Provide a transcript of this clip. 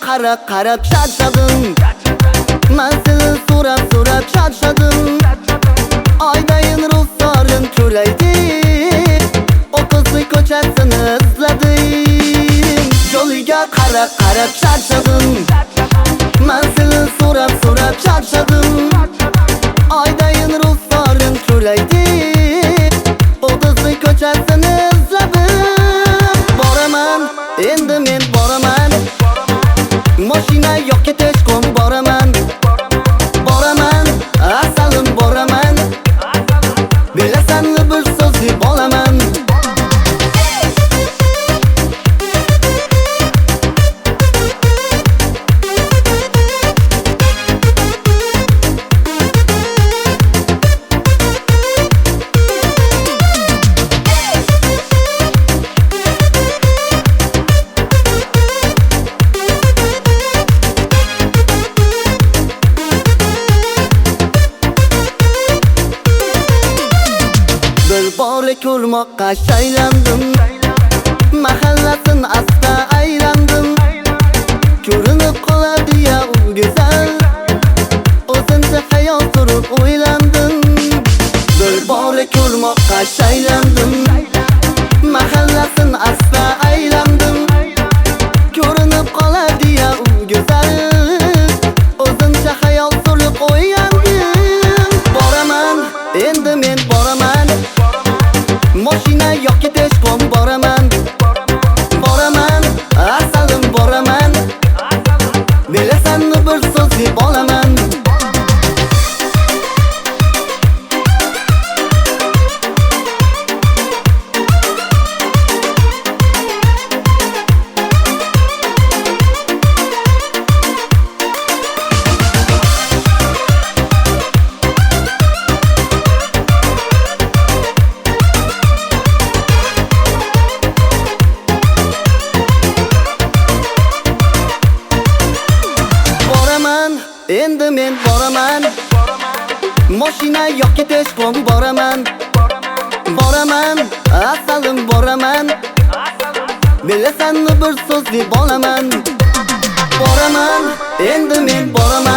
qarab charchadim. Men seni so'rab charchadim. Oydayin ruxsorim to'laydi. O'tizlik ko'chasini izladim. Yo'liga qarab charchadim. Men seni so'rab charchadim. Oydayin ruxsorim to'laydi. O'tizlik ko'chasini izladim. Boraman, endi men boraman. Mashina yo'q ketishkom boraman. Boraman, asalim boraman. Bilasanmi bir so'zli bolaman. Bora ko'rmoqqa shaylandim. Mahallasin asta aylandim. Ko'rinib qoladi ya u go'zal. O'zimcha xayol surib o'ylandim. Bir bora ko'rmoqqa shaylandim. Mahallasin asta aylandim. Ko'rinib qoladi ya u go'zal. O'zimcha xayol surib o'ylandim. Boraman, endi men boraman. Mashina yo'q ketishkom boraman. Boraman, asalim boraman. Bilasanmi bir so'zli bolaman. Endi men boraman. Mashina yo'q ketishkom boraman. Boraman, asalim boraman. Bilasanmi bir so'zli bolaman. Boraman, endi men boraman.